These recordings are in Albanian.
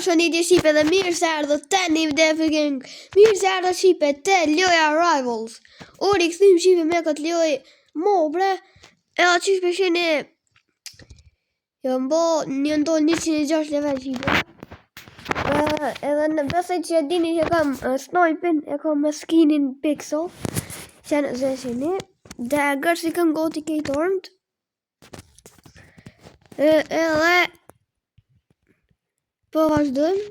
Përshëndetje shipe dhe mirë se ardhët te një video gang. Mirë se ardhët shipe te loja Rivals. Ori këthim shipe me këtë loj. Mo bre. E a qish peshini. Jo mbo një ndonë 106 level shipe. Edhe në besoj që e dini që kam snipin. E kam me skinin Pixel. Që në zeshini. Dhe gërë si këm goti kejtë ormët. Edhe po vazhdojmë.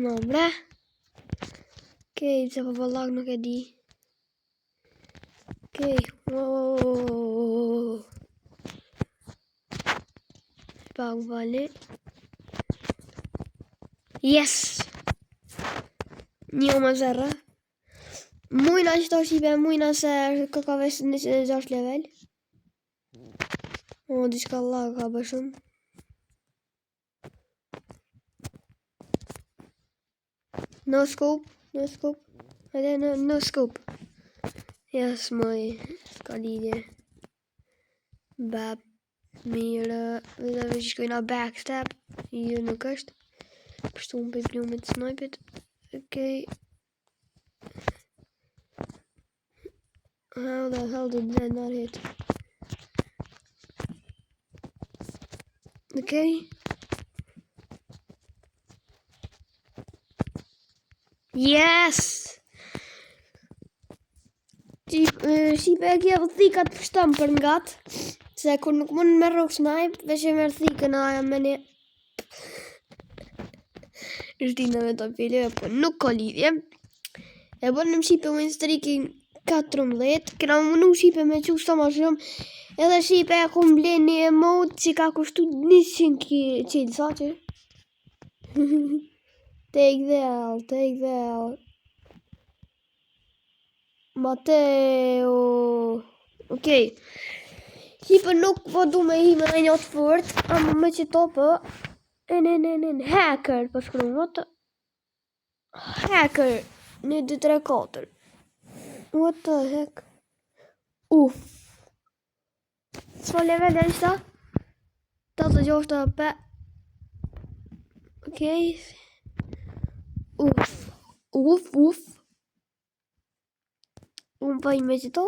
No bre. Okej, se po vëllak nuk e di. Okej. Pak vali. Yes. 1-0. Mujna që ta shipe, mujna se ka vesh 106 level. O, diçka lag ka bëshëm. No scope, no scope. Hajde, no scope. Yes, moj, s'ka lidje. Bap, mirë, dhe që shkojna backstab. Jo, nuk është. Pështu më për plumit snipit. Okej. How the hell did that not hit? Okay. Yes! Shipe e kje thikat pështam për ngat. Se kur nuk mund me rock snipe, veç e merë thikën aja me një. Shtina me të pili, po nuk ka lidhje. E bërë në shipe win streaking 14, këna më mënu shipe me që sa ma shumë. Edhe shipe e ku mble një emote që ka kushtu 100 qilë, sa që? Take that. Mateo. Okej. Shipe nuk po du me hi me një të fort, ama me që to po. Hacker, po shkru what? Hacker. 1, 2, 3, 4. What the heck? Uff. S'fa level dhe nishta? 86 Okej. Uff. Unë pa i me që to.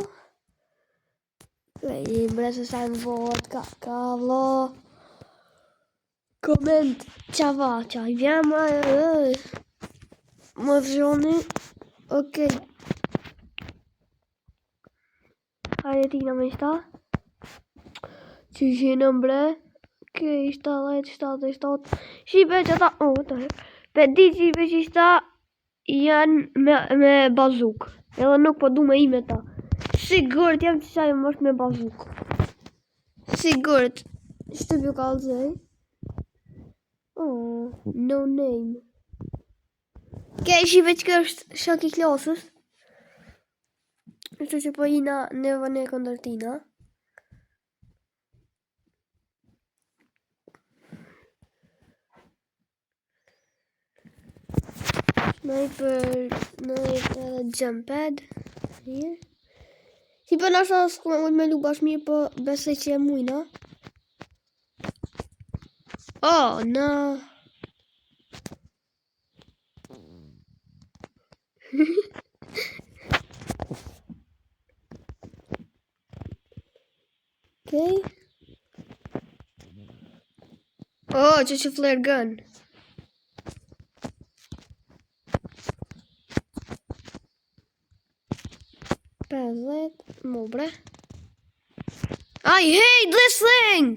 I mbre sa në vot, ka vlo. Koment, qava, qa i vjema. Më vëzhoni. Okej. Hajde tina me shta. Që shenë mbre. Okej, 7. Shipe që ta... Oh, what the heck. Pe di shipe që shta janë me bazuk. Edhe nuk po du me i me ta. Sigurt jam që shaj më është me bazuk. Sigurt. Shtë pjo ka alëzaj. Oh, no name. Okej, shipe që kë është shak i klasës. Shtu që po ina neva ne këndër tina. Sniper jump pad. Here. Si për nashta s'ku me lu bash mirë, po besoj që e mujna. Oh, no. Okay. Oh, just a flare gun. Pazlet, mobre. I hate this thing!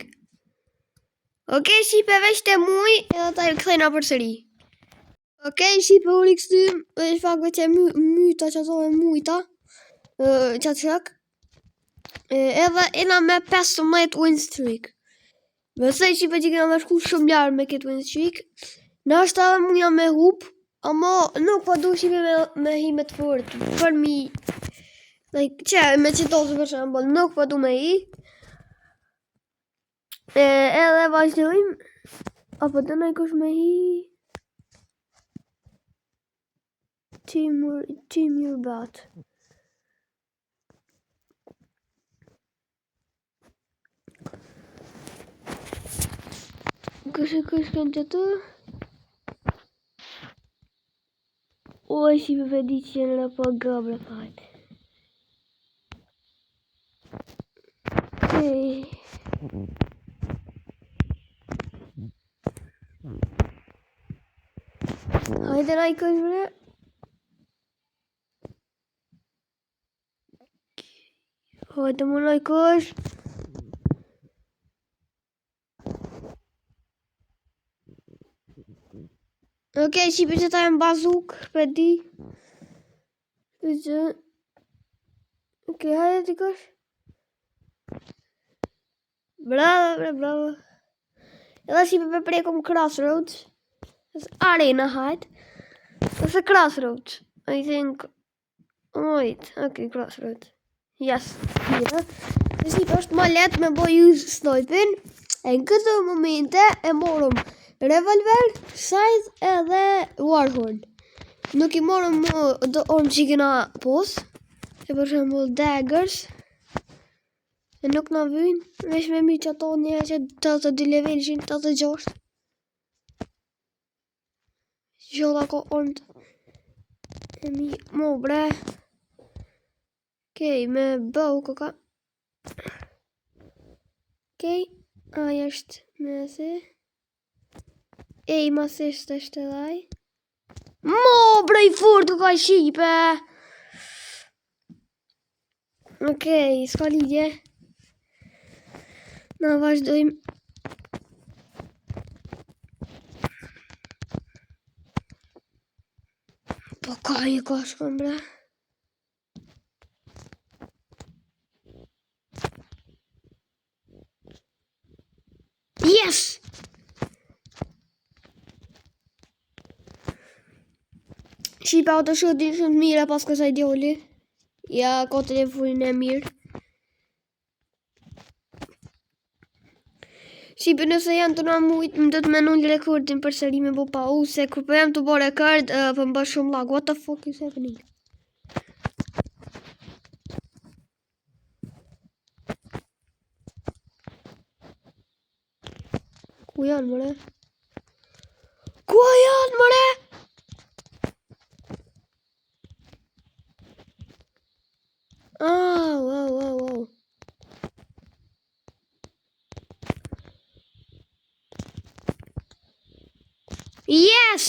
Okay, shipe veç të muj, edhe ta i këthejna për sëri. Okay, shipe u rikëstym, veç fakt veç e myta që ato e mujta. Qatë shak. Edhe ina me 15 win streak. Besoj shipe që kena me shku shumë ljarë me këtë win streak. Në ashtë edhe muja me hup, ama nuk po du shipe me hi me të fort. Për mi... Që me qitosë për shembol, nuk po du me hi. Edhe vazhdojmë. Apo të nëj kush me hi. Team your bat. Shikoj të të. Oj, si me vedi që jenë në po gëbre fajt. Okej. Hajde na i kësh bre. Hajde mu na i kësh. Okej, si për që ta jem bazuk, për di. Okej, hajde t'i kësh. Bravo, bravo. Edhe si për prekom Crossroads. Arena hajt. Ose Crossroads. I think... Wait, okay, Crossroads. Yes, here. E si për është ma let me bo use snipin. E në këtë momente e morëm revolver, scythe edhe warhorn. Nuk i morëm do ormë që i kena pos. Se për shembull daggers. E nuk na vynë. Vesh me mi që ato një që 82 level ishin 86. Gjolla ko ormt. E mi mo bre. Okej, me bow koka. Okej, aja është me se. Aim assist është edhe. Mo bre i furt ka shipe. Okej, s'ka lidhje. Na vazhdojmë. Po ka një koshkon bre. Yes! Shqipa o të shotin shumë mire pas kësaj djoli. Ja, ka telefonin e mirë. Shqipe nëse janë të nga mujt, më do të menull rekordin për sëri me bo pa u, se kur për jam të bo rekord, për më bë shumë lag. What the fuck is happening? Ku janë mëre? Ku janë mëre? Wow. Yes!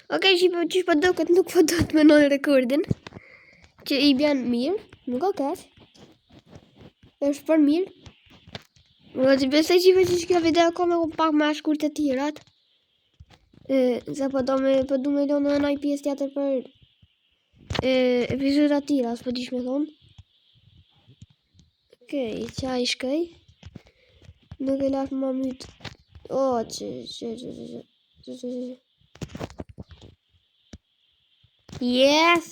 Okej, që për do këtë nuk për do të menoj rekordin. Që i bjen mirë, nuk o kesh. është për mirë. Më të besoj që kjo video ka me pak më shkurt të tjerat. Se po du me lonë në një pjesë tjetër për epizodat tjera, s'po dish me thonë. Okej, qa i shkej. Nuk e lash më mytë. O, që. Yes!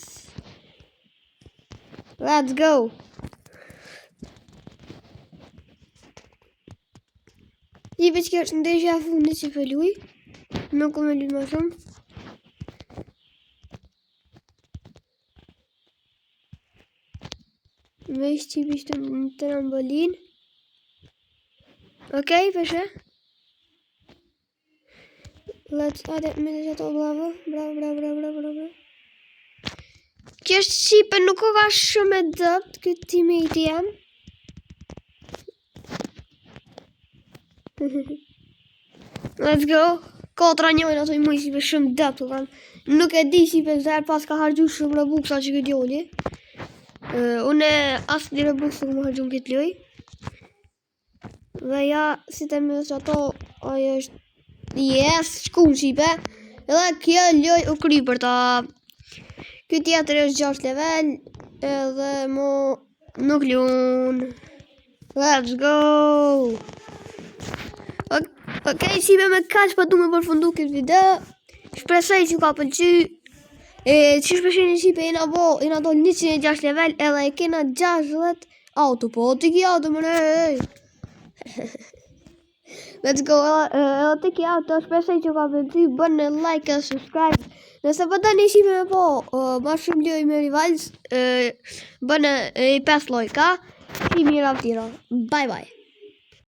Let's go! I veç kjo është ndeshja e fundit që po luaj. Nuk kam luajtur më shumë. Veç që ishte në trambolin. Okej, peshe. Let's add it me të bravo. Bravo. Kjo është shipe nuk ka shumë e dëpt këtë teammate jam. Let's go. Kotra njojnë ato i muj si për shumë dëpt. Nuk e di si për zërë pas ka hargju shumë Robux që këtë joli. Une asë një Robux nuk më hargju në këtë loj. Dhe ja, si të mësë ato, ajo është... Yes, shkun shipe. Edhe kjo loj u kry për ta. Kjo tjetër është 6 level. Edhe mo nuk lun. Let's go. Okej, shipe me kaq pa du me përfundu këtë video. Shpresoj që ka pëlqy. Që shpeshin një shipe jena do 106 level. Edhe e kena 60 auto. Po t'i ki auto më nej. Let's go. Edhe t'i ki auto. Shpresoj që ka pëlqy. Bënë like e subscribe. Nëse pëtë një shipe me po ma shumë ljoj me rivals. Bënë 5 lojka. Si mira tira. Bye bye.